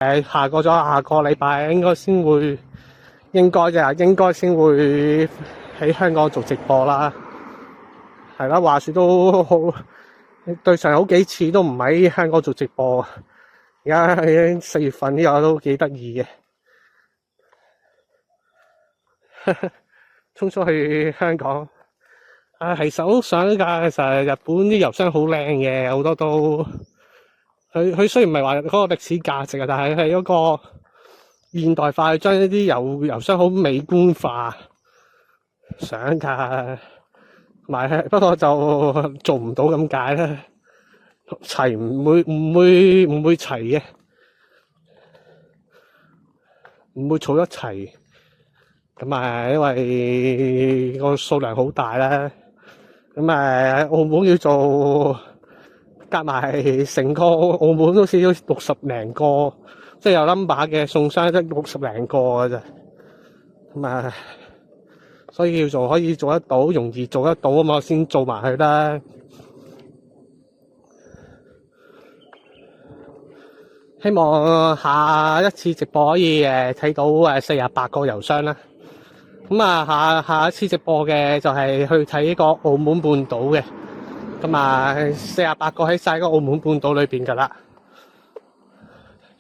下個禮拜應該先會喺香港做直播啦。係啦，話說都好，對上好幾次都唔喺香港做直播。而家喺4月份呢個都幾得意嘅，衝出去香港。其實好想㗎，其實日本啲郵箱好靚嘅，好多都佢雖然唔係話嗰個歷史價值啊，但係係嗰個現代化，將呢啲郵箱好美觀化，想㗎，不過就做唔到咁解啦。齊唔會齊嘅，唔會儲得齊。咁因為個數量好大啦。澳門要做夾埋成個澳門好似60零個，即係有 number 嘅送箱得60零個㗎咋。所以可以做得到，容易做得到啊嘛，先做埋佢啦。希望下一次直播可以睇到48個郵箱啦。下一次直播嘅就係去睇呢個澳門半島嘅。48個喺晒個澳門半島裏邊噶啦。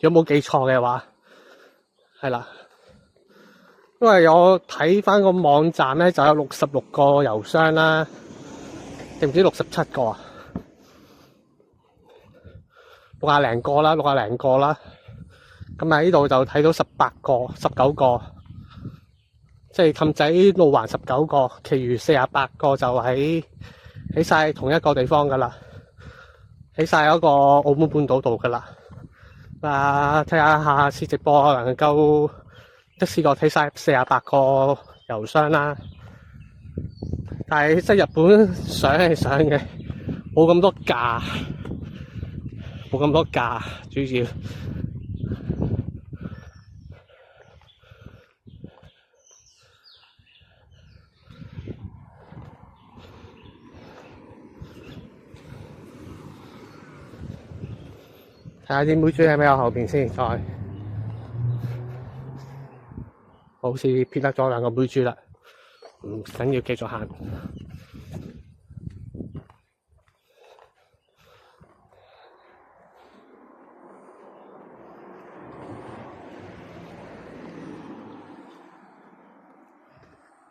如果冇記錯嘅話，係啦。因為我睇翻個網站咧，就有66個郵箱啦，定唔知67個啊？60零個啦。咁喺呢度就睇到18個、19個，即係氹仔路環19個，其餘48個就喺晒同一個地方噶啦，喺晒嗰個澳門半島度噶啦。睇下下次直播能夠一次過睇晒48個郵箱啦。但係即係日本上係上嘅，冇咁多架，主要。睇下啲妹豬喺咩後邊先，再好似撇得咗兩個妹豬啦，唔緊要，繼續行。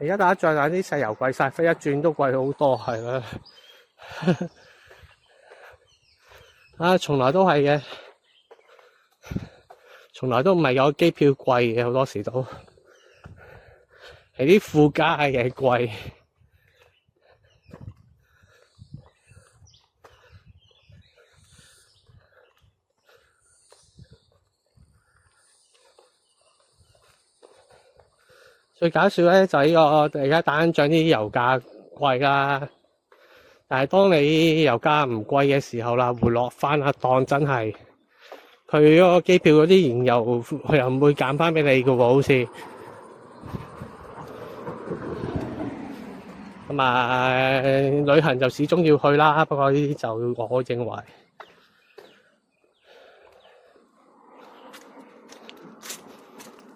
而家打仗啲石油貴晒，飛一轉都貴好多，係啦。從來都係嘅，從來都唔係有機票貴嘅，好多時都係啲附加嘅貴。最搞笑咧就係呢個而家打緊仗，啲油價貴啦。但係當你油價唔貴嘅時候啦，回落翻啊檔，真係佢嗰個機票嗰啲燃油佢又唔會減翻俾你㗎喎，好似旅行就始終要去啦。不過呢啲就我認為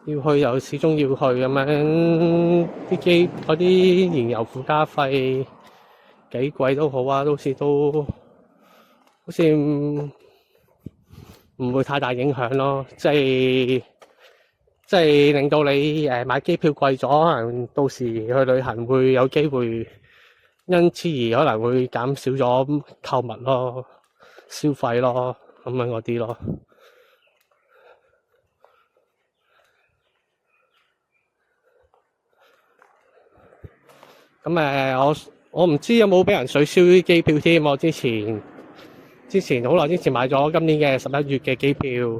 要去又始終要去咁樣，嗰啲燃油附加費幾貴都好啊，好似唔會太大影響咯。即係令到你買機票貴咗，可能到時去旅行會有機會因此而可能會減少咗購物咯、消費咯咁樣嗰啲咯。我唔知有冇俾人取消啲機票添。我之前好耐之前買咗今年嘅11月嘅機票，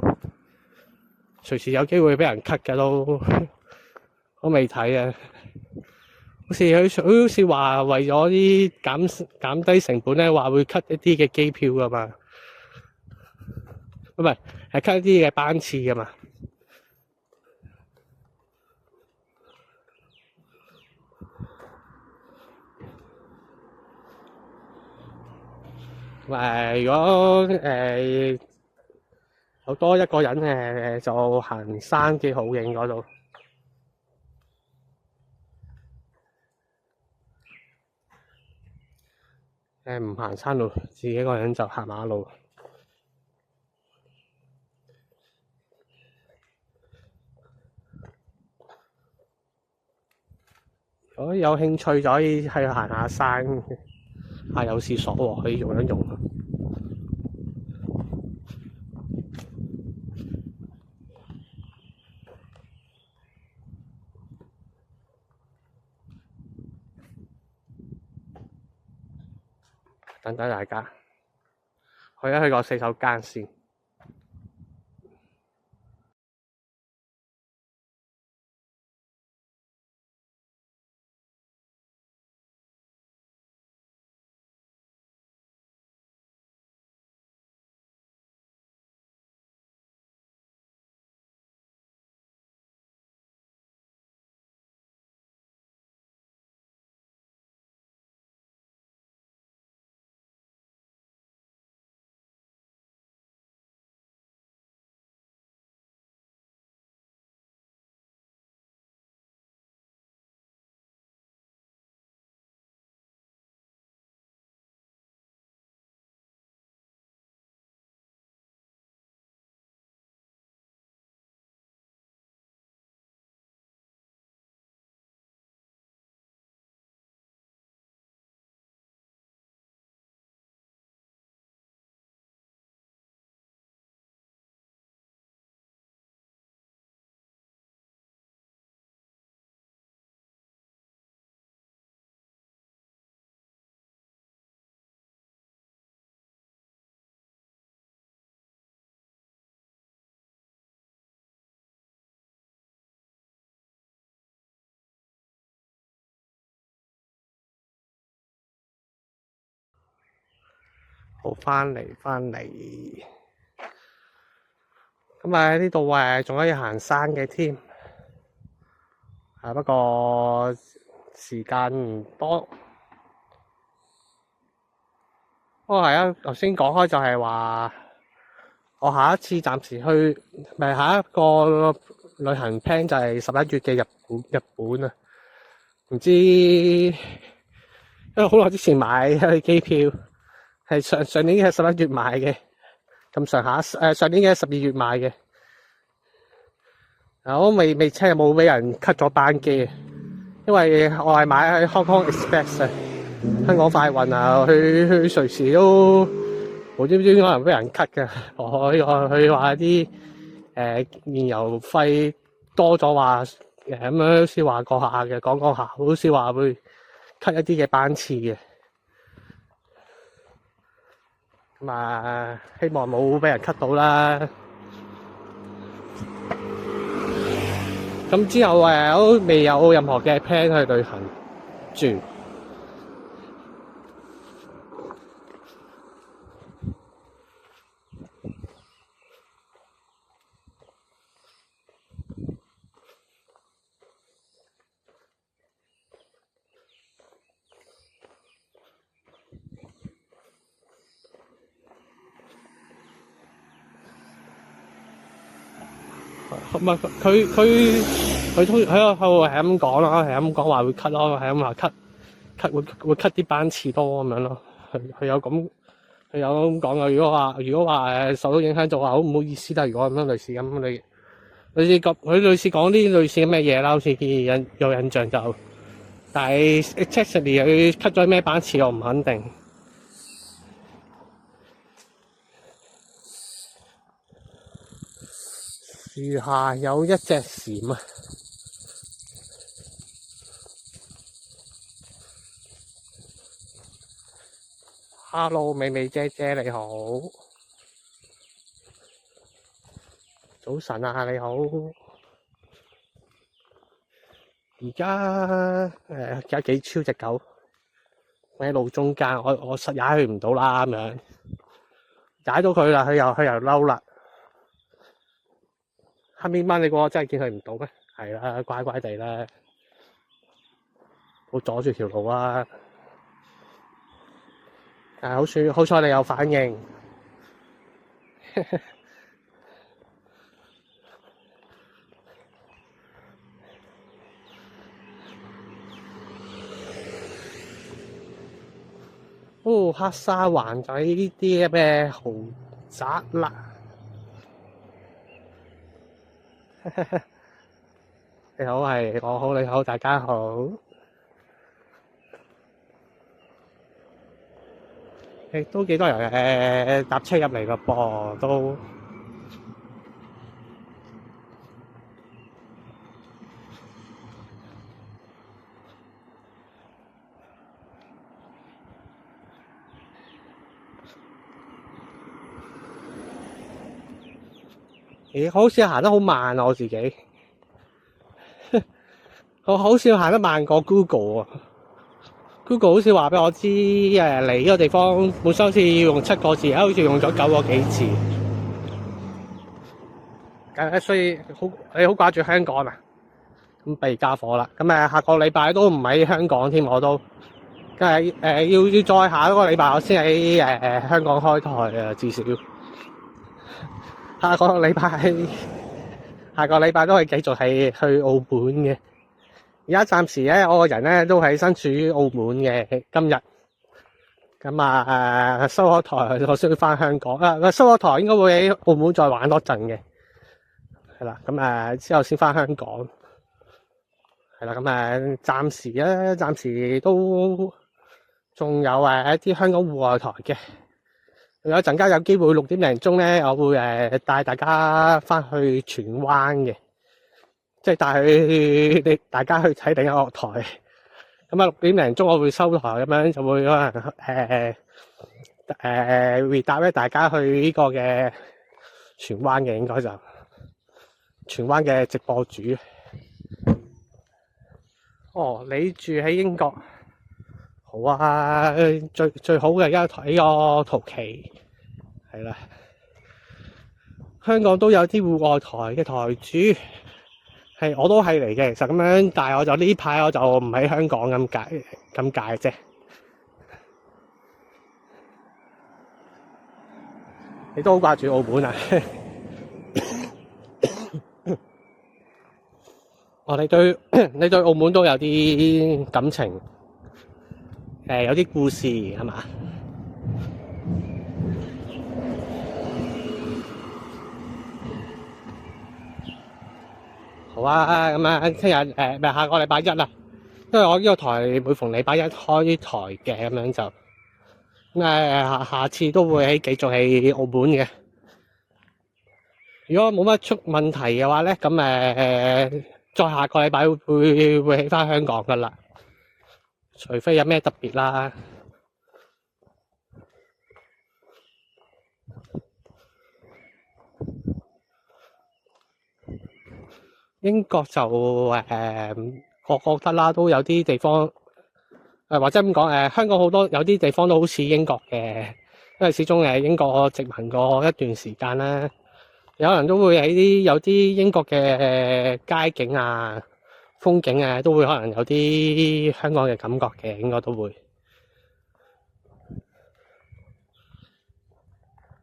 隨時有機會俾人 cut 嘅都，我未睇啊。佢好似話為咗啲減低成本咧，話會 cut 一啲嘅機票噶嘛，唔係cut 一啲嘅班次噶嘛。如果有多一個人就行山幾好影嗰度。唔行山路，自己一個人就行馬路。如果有興趣就可以去行下山，有廁所喎，可以用一用。等等大家去一去個洗手間先。好，翻嚟。咁喺呢度仲可以行山嘅添。不過時間唔多。頭先講開就係話，我下一次暫時去，下一個旅行 plan 就係11月嘅日本啊。唔知，因為好耐之前買嘅機票，係上年嘅11月買嘅，咁上下上年嘅12月買嘅。我未 check 有冇俾人 cut 咗班機，因為我係買喺 Hong Kong Express 啊，香港快運啊，去隨時都無端端可能俾人 cut 嘅。佢話啲燃油費多咗，話咁樣好似話過下嘅，講下，好似話會 cut 一啲嘅班次嘅。咁希望冇俾人 cut 到啦。咁之後都未有任何嘅 plan 去旅行住。唔係佢都喺度係咁講啦，係咁講話會 cut 咯，係咁話 cut 會 cut 啲班次多咁樣咯。佢有咁講嘅。如果話受到影響就話好唔好意思啦。如果咁樣類似咁，佢類似講啲類似咁嘅嘢啦，好似有印象就，但係 exactly 佢 cut 咗咩班次我唔肯定。樹下有一隻蟬啊！Hello， 美美姐姐你好，早晨啊，你好。而家幾超隻狗喺路中間，我實踩佢唔到啦，咁樣踩到佢啦，佢又嬲啦。黑面蚊，你估我真係見佢唔到咩？係啦，乖乖地啦，好阻住條路啊！好彩你有反應。黑沙環就係呢啲咩豪宅啦。你好，係我好，你好，大家好。都幾多人搭車入嚟㗎噃，都好似行得好慢啊！我自己，我好少行得慢過 Google 啊。Google 好似話俾我知，嚟呢個地方本身好似要用7個字，而家好似用咗9個幾字。所以你好掛住香港啊？咁弊家伙啦！咁下個禮拜都唔喺香港添，我都，梗係要再下一個禮拜我先喺香港開台啊，至少。下個禮拜都係繼續係去澳門嘅。而家暫時咧，我個人咧都係身處於澳門嘅今日。咁收咗台，我先要翻香港。收咗台應該會喺澳門再玩多陣嘅。係啦，咁之後先翻香港。係啦，咁暫時都仲有一啲香港戶外台嘅。有陣間有機會6點零鐘咧，我會帶大家翻去荃灣嘅，即係帶大家去睇另一個台。咁6點零鐘我會收台，咁樣就會可能回答咧大家去呢個嘅荃灣嘅，應該就荃灣嘅直播主。哦，你住喺英國？好啊，最好嘅而家睇個圖奇，係啦。香港都有啲戶外台嘅台主，係我都係嚟嘅。其實咁樣，但係我就呢排我就唔喺香港咁解啫。你都好掛住澳門啊？哦，你對澳門都有啲感情。有啲故事係嘛？好啊，咁聽日下個禮拜一啦，因為我呢個台每逢禮拜一開台嘅，咁樣就咁下次都會繼續喺澳門嘅。如果冇乜出問題嘅話咧，咁再下個禮拜會起返香港噶啦。除非有咩特別啦，英國就我覺得啦，都有啲地方或者咁講香港好多有啲地方都好似英國嘅，因為始終英國殖民過一段時間啦，有人都會喺有啲英國嘅街景啊、風景啊，都會可能有啲香港嘅感覺嘅，應該都會。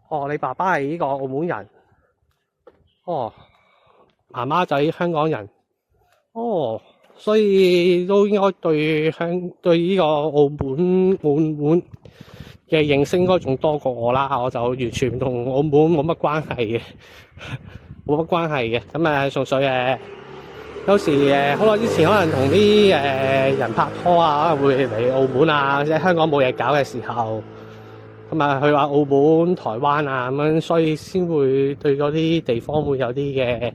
哦，你爸爸係呢個澳門人。哦，媽媽仔香港人。哦，所以都應該對呢個澳門嘅認識應該仲多過我啦。我就完全同澳門冇乜關係嘅，冇乜關係嘅。咁純粹有時好耐之前可能同啲人拍拖啊，可能會嚟澳門啊，或者香港冇嘢搞嘅時候，咁去話澳門、台灣啊咁樣，所以先會對嗰啲地方會有啲嘅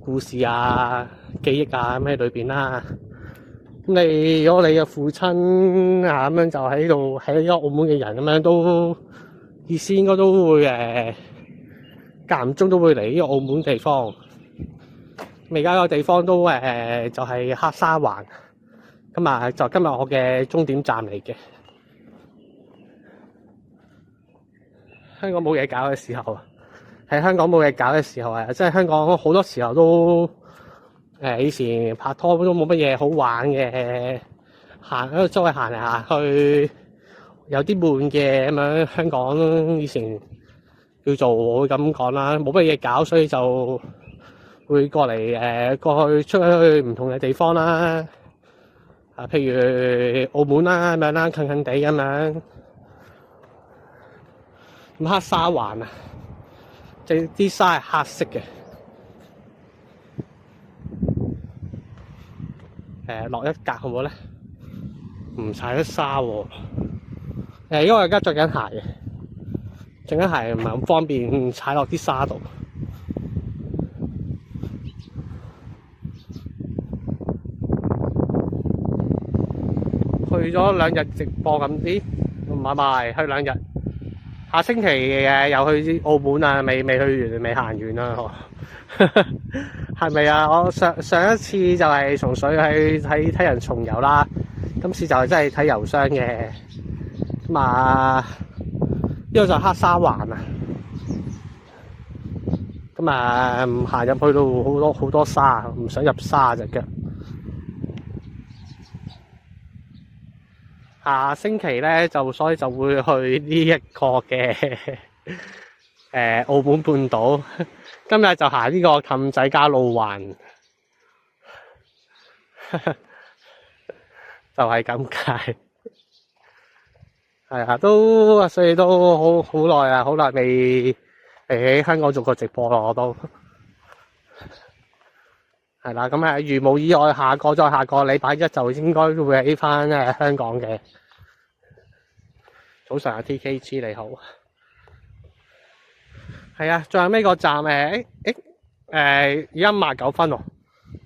故事啊、記憶啊咁喺裏邊啦。咁如果你嘅父親啊咁樣就喺度喺呢個澳門嘅人咁樣，都意思應該都會間唔中都會嚟呢個澳門地方。而家個地方都就係黑沙環，就今日我嘅終點站嚟嘅。香港冇嘢搞嘅時候，喺香港冇嘢搞嘅時候即係香港好多時候都以前拍拖都冇乜嘢好玩嘅，周圍行嚟行去有啲悶嘅咁樣。香港以前叫做咁講啦，冇乜嘢搞，所以就會過去出去唔同嘅地方啦，譬如澳門啦咁樣啦，近近地咁樣。咁黑沙環啊，即係啲沙係黑色嘅。落一格好唔好咧？唔踩得沙喎。因為我而家着緊鞋嘅，着緊鞋唔係咁方便踩落啲沙度。去咗2日直播咁啲，唔係去2日。下星期又去澳門啊，未去完，未行完啊。係咪啊？我上一次就係純粹去睇人重遊啦，今次就係真係睇油箱嘅。咁啊，呢個就黑沙環啊。咁啊，唔行入去到好多沙，唔想入沙隻腳。下星期咧所以就會去呢一個嘅澳門半島。今日就行呢個氹仔加路環，就係咁解。係啊，所以都好耐啊，好耐未喺香港做過直播咯，我都係啦。咁如無意外，下個禮拜一就應該會喺翻香港嘅。早上啊 ，TKG 你好。係啊，最後尾個站而家59分喎，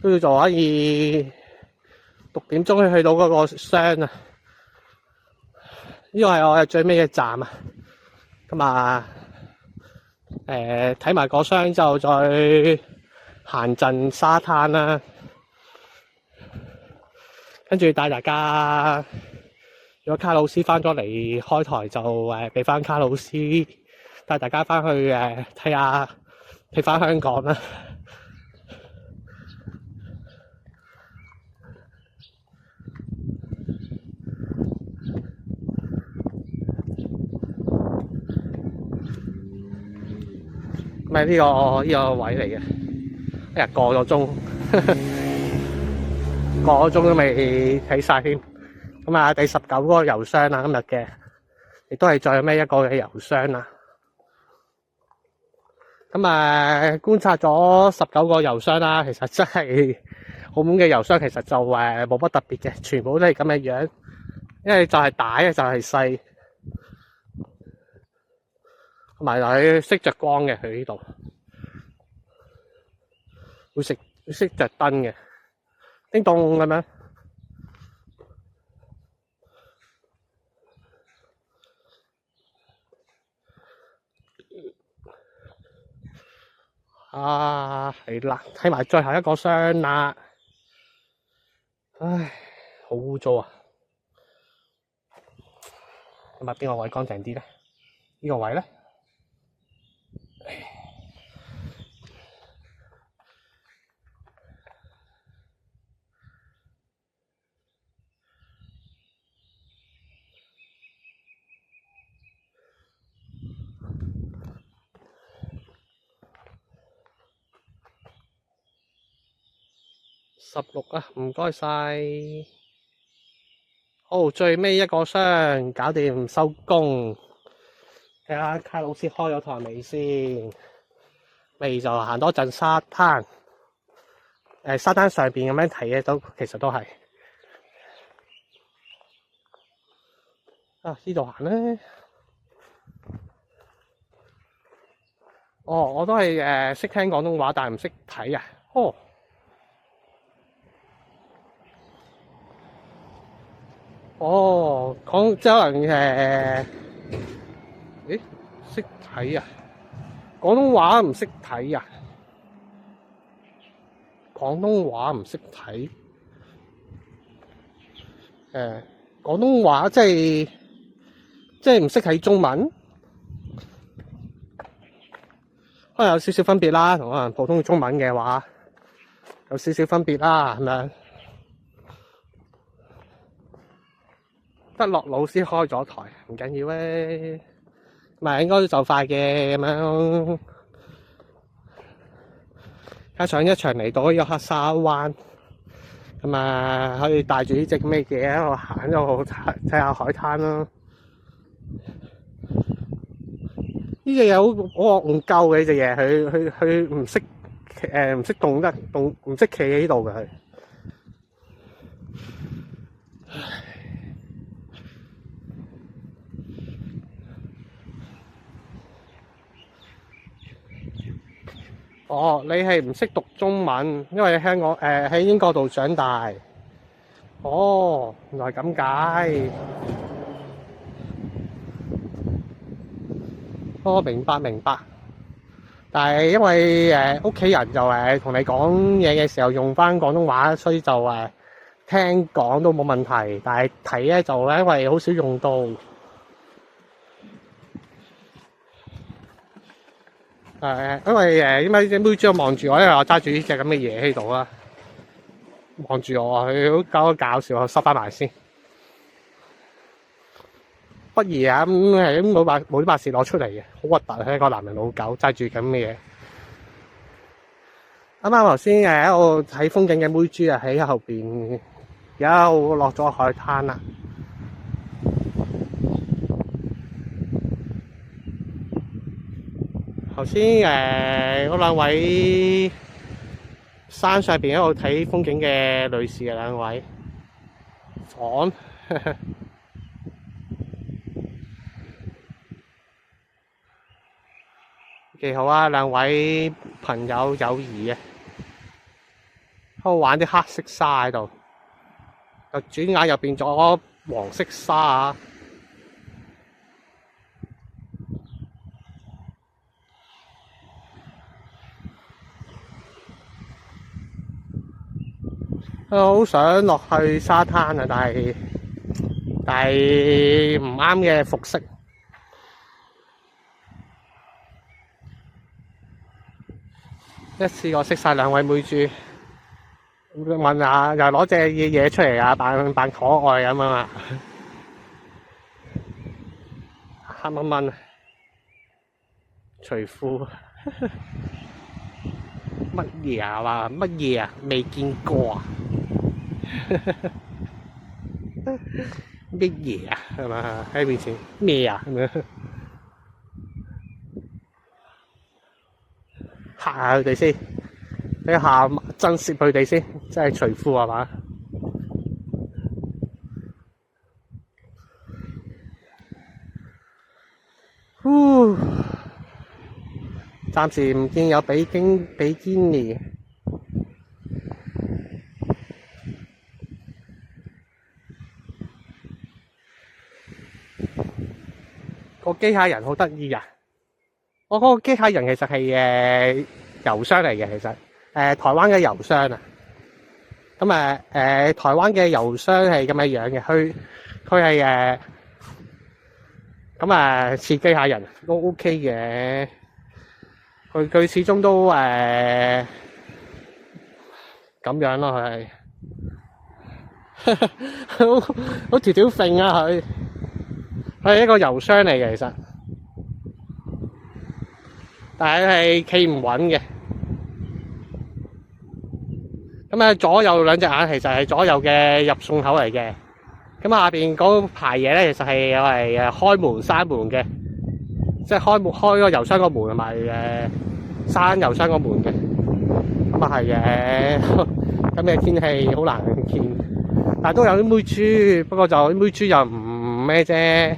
都要做可以6點鐘去到嗰個箱啊。呢個係我最尾嘅站啊。咁啊，睇埋個箱就再行陣沙灘啦，跟住帶大家。如果卡老師翻咗嚟開台，就俾翻卡老師帶大家翻去睇下睇翻香港啦。咁呢個位嚟嘅，過咗鐘，過咗鐘都未睇晒添。咁啊，第19嗰個油箱啦，今日嘅亦都係最尾一個嘅油箱啦。咁觀察咗19個油箱啦，其實真係澳門嘅油箱其實就冇乜特別嘅，全部都係咁嘅樣，因為就係大就係細，同埋佢識着光嘅，佢呢度會識着燈嘅，叮咚咁樣。係啦，睇埋最後一個箱啦。唉，好污糟啊！咁邊個位乾淨啲咧？呢個位咧16啊，唔該晒。好，最尾一個箱搞掂收工。睇下卡老師開咗台未先？未就行多陣沙灘。沙灘上邊咁樣睇嘅其實都係。呢度行咧。我都係識聽廣東話，但係唔識睇啊。講即係可能識睇啊！廣東話唔識睇啊！廣東話唔識睇。廣東話即係唔識睇中文，可能有少少分別啦，同可能普通中文嘅話有少少分別啦，係咪？德樂老師開咗台，唔緊要咧，咪應該就快嘅咁樣。加上一場嚟到呢個黑沙灣，咁可以帶住呢隻咩嘢喺度行，喺度睇下海灘咯。呢隻嘢好戇鳩嘅呢隻嘢，佢唔識動，唔識企喺度嘅佢。哦，你係唔識讀中文，因為香港喺英國度長大。哦，原來咁解。哦，明白。但係因為屋企人就同你講嘢嘅時候用返廣東話，所以就聽講都冇問題。但係睇咧就因為好少用到。因為點解隻妹豬望住我，因為我揸住呢隻咁嘅嘢喺度啦，望住我，佢好搞笑，我收翻埋先。不如啊，咁冇啲把事攞出嚟嘅，好核突，一個男人老狗揸住咁嘅嘢。啱啱頭先喺度睇風景嘅妹豬啊，喺後邊，而家落咗海灘啦。頭先嗰兩位山上邊喺度睇風景嘅女士啊，兩位房幾好啊！兩位朋友友誼啊，喺度玩啲黑色沙喺度，又轉眼又變咗黃色沙啊！好想落去沙灘啊，但係唔啱嘅服飾。一次過識晒兩位妹豬，問下又攞隻嘢出嚟啊，扮可愛咁啊！黑蚊蚊，除褲乜嘢啊？話乜嘢啊？未見過啊！乜嘢啊？係嘛？喺面前咩啊？咁樣嚇下佢哋先，睇下震懾佢哋先，真係除褲係嘛？暫時唔見有比堅尼。個機械人好得意啊！我嗰個機械人其實係郵箱嚟嘅，其實台灣嘅郵箱啊。咁台灣嘅郵箱係咁嘅樣嘅，佢係咁似機械人都 OK 嘅。佢始終都咁樣咯，佢係好條條揈啊！佢係一個郵箱嚟嘅，其實，但係企唔穩嘅。咁左右兩隻眼其實係左右嘅入送口嚟嘅。咁下邊嗰排嘢咧，其實係開門閂門嘅，即係開個郵箱個門同埋閂郵箱個門嘅。咁啊係嘅，咁嘅天氣好難見，但係都有啲妹豬，不過就啲妹豬又唔咩啫，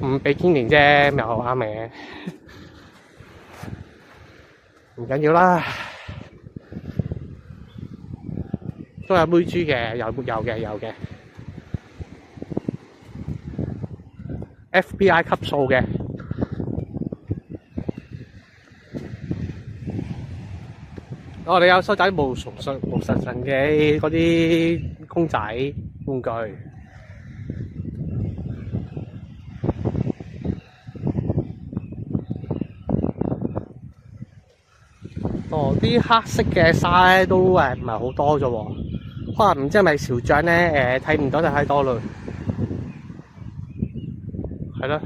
唔比堅尼啫，又啱嘅，唔緊要啦，都有妹豬嘅，有嘅 ，FBI 級數嘅。我哋有收集無神嘅嗰啲公仔玩具。啲黑色嘅沙咧都唔係好多啫喎，可能唔知係咪潮漲咧睇唔到就太多嘞，係咯。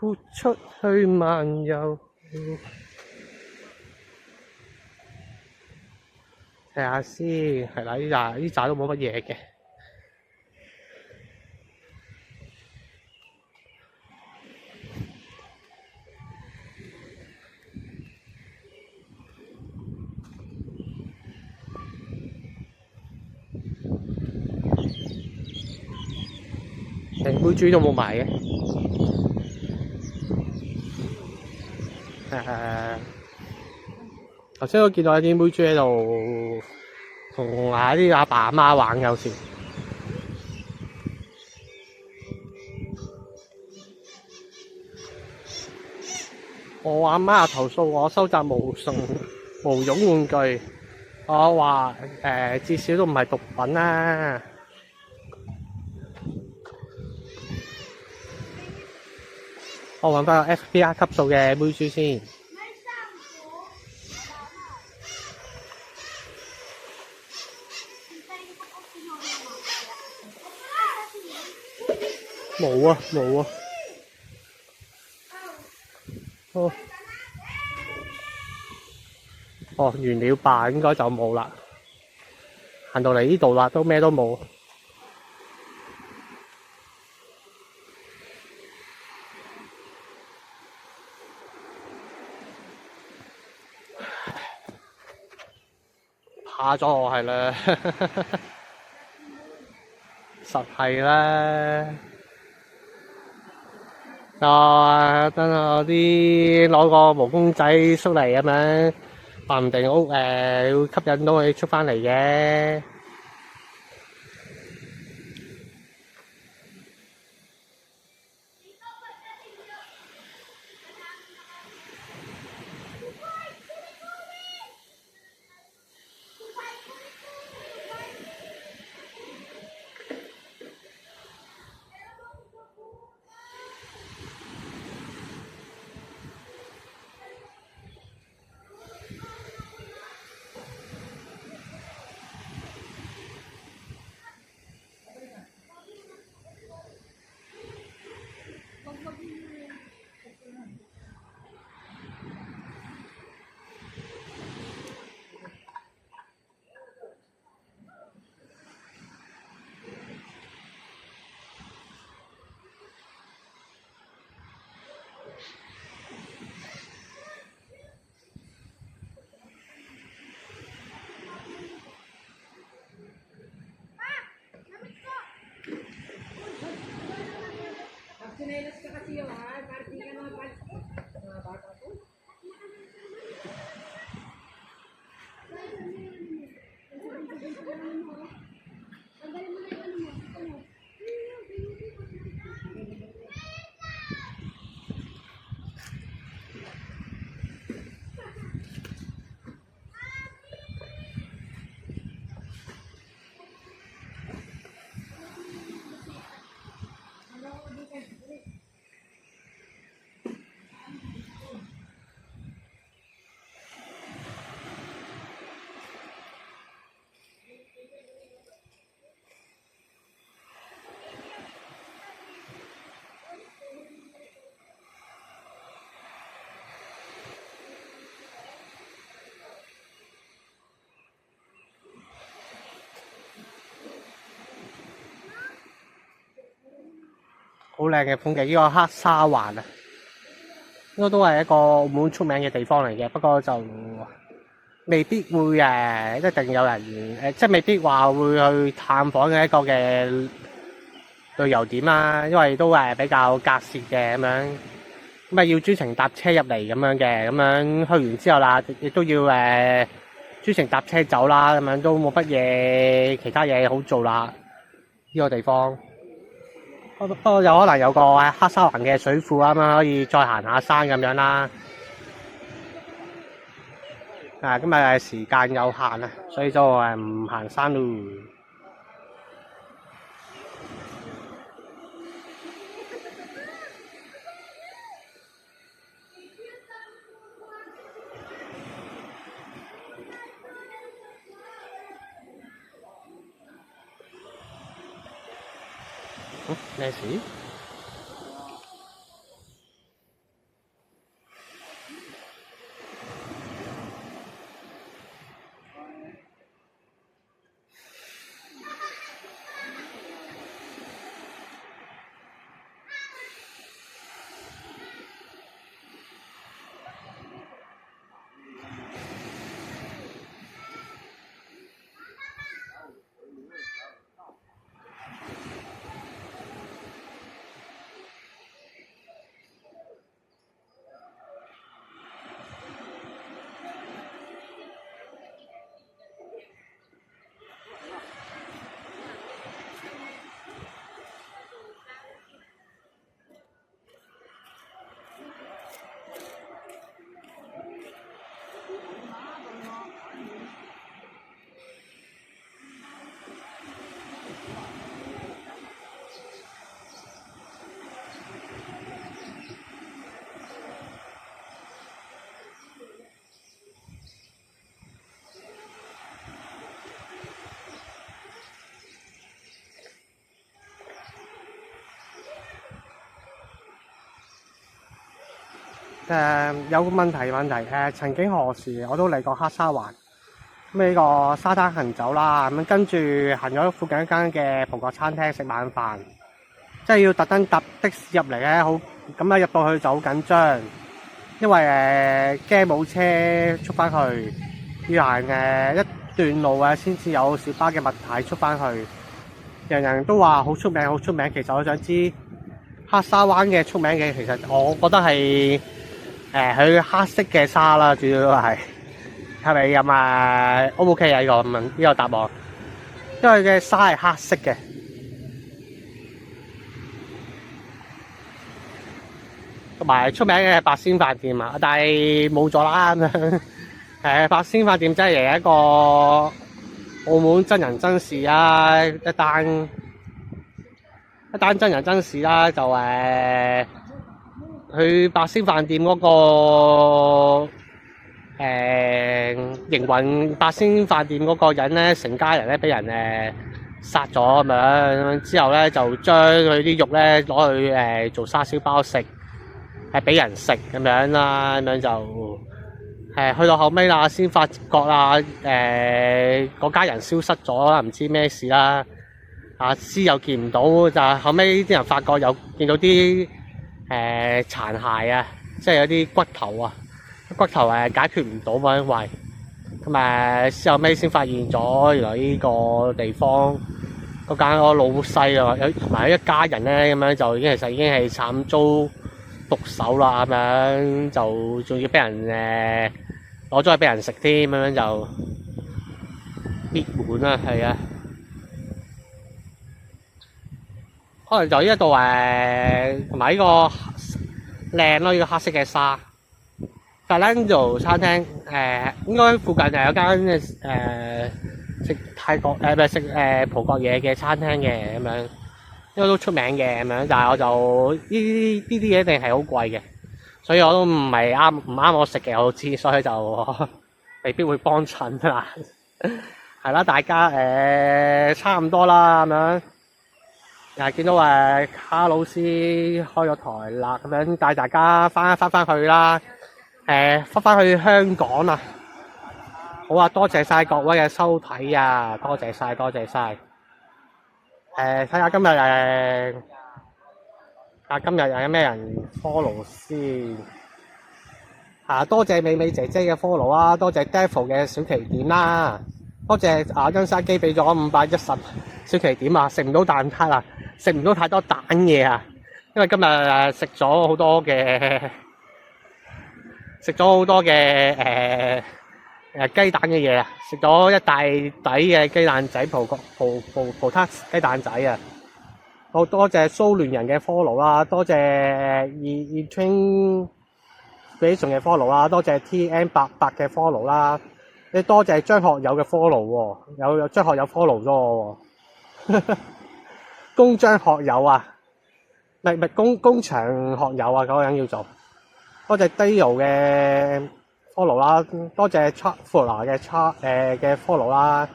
豁出去漫遊。睇下先，係啦，呢扎都冇乜嘢嘅。成杯豬都冇賣嘅。頭先我見到有啲妹豬喺度同啲阿爸阿媽玩，有時我阿媽投訴我收集無用玩具，我話至少都唔係毒品啦。我揾翻個 FBI 級數嘅妹豬先。冇啊冇啊。哦，完了吧，應該就冇啦。行到嚟呢度啦，都咩都冇。怕咗我係啦，實係啦。等我攞個毛公仔出嚟咁樣，話唔定會吸引到佢出返嚟嘅。好靚嘅風景，呢個黑沙環啊，應該都係一個澳門出名嘅地方嚟嘅，不過就未必會一定有人即係未必話會去探訪嘅一個嘅旅遊點啦，因為都比較隔涉嘅咁樣，咁要專程搭車入嚟咁樣嘅，咁樣去完之後啦，亦都要專程搭車走啦，咁樣都冇乜嘢其他嘢好做啦，呢個地方。不過有可能有個黑沙環嘅水庫啱啱可以再行下山咁樣啦。今日時間有限啊，所以就唔行山咯。咩事？有個問題曾經何時我都嚟過黑沙環咁呢個沙灘行走啦，咁跟住行咗附近一間嘅葡國餐廳食晚飯，即係要特登搭的士入嚟咧，好咁入到去就好緊張，因為驚冇車出翻去，要行一段路先至有小巴嘅物體出翻去。人人都話好出名，其實我想知黑沙灣嘅出名嘅，其實我覺得係佢黑色嘅沙啦，主要都係咪咁？O 唔 OK 啊？呢個答案，因為嘅沙係黑色嘅，同埋出名嘅八仙飯店啊，但係冇咗啦咁樣。八仙飯店真係一個澳門真人真事啊，一單真人真事啦，就去八仙飯店嗰個營運八仙飯店嗰個人咧，成家人咧俾人殺咗咁樣，之後咧就將佢啲肉咧攞去做沙燒包食，係俾人食咁樣啦，咁樣就去到後尾啦，先發覺啦，嗰家人消失咗啦，唔知咩事啦，屍又見唔到，就後尾啲人發覺有見到啲殘骸啊，即係有啲骨頭啊，骨頭解決唔到嘛，因為咁後尾先發現咗，原來呢個地方嗰間個老細啊，同埋一家人咧咁樣就其實已經係慘遭毒手啦，咁樣就仲要俾人攞咗去俾人食添，咁樣就滅門啦，係啊，可能就呢一度同埋呢個靚咯，呢個黑色嘅沙。Fernando餐廳應該附近有間食泰國食葡國嘢嘅餐廳嘅咁樣，因為都出名嘅咁樣，但係我就呢啲嘢一定係好貴嘅，所以我都唔啱我食嘅，我知，所以就未必會幫襯啦。係啦，大家差唔多啦咁樣，又見到卡老師開咗台啦，咁樣帶大家翻去啦。翻去香港啊！好啊，多謝晒各位嘅收睇啊，多謝晒。睇下今日有咩人 follow 先。多謝美美姐姐嘅 follow 啊，多謝 Devil 嘅小旗點啦，多謝恩沙基俾咗510小旗點啊！食唔到蛋撻啊，食唔到太多蛋嘢啊，因為今日食咗好多嘅。雞蛋嘅嘢啊！食咗一大底嘅雞蛋仔，葡撻雞蛋仔啊！好多謝蘇聯人嘅 follow 啦，多謝Train 俾仲嘅 follow 啦，多謝 TN88嘅 follow 啦，你多謝張學友嘅 follow 喎，有張學友 follow 咗我喎，工張學友啊，唔係工場學友啊，嗰個人叫做。多謝 Dayo 嘅 follow 啦，多謝 Chakfula 嘅 follow 啦，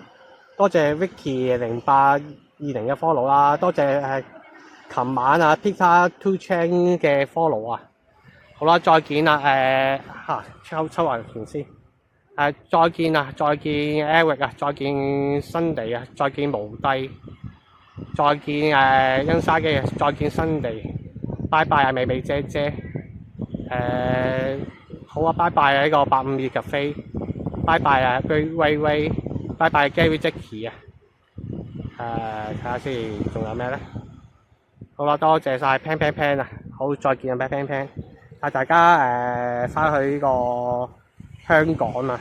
多謝 Vicky 0820嘅 follow 啦，多謝琴晚Peter Two Chain 嘅 follow 啊，好啦，再見啦，抽還錢先，再見 Eric 啊，再見 Sunday 啊，再見無帝，再見恩沙基啊，再見新地，拜拜美美姐姐。好啊，拜拜啊！呢個852咖啡，拜拜啊！威，拜拜 Gary Jackie 啊！睇下先，仲有咩咧？好啦，多謝晒 Pan 啊！好，再見啊 Pan，帶大家翻去呢個香港啊！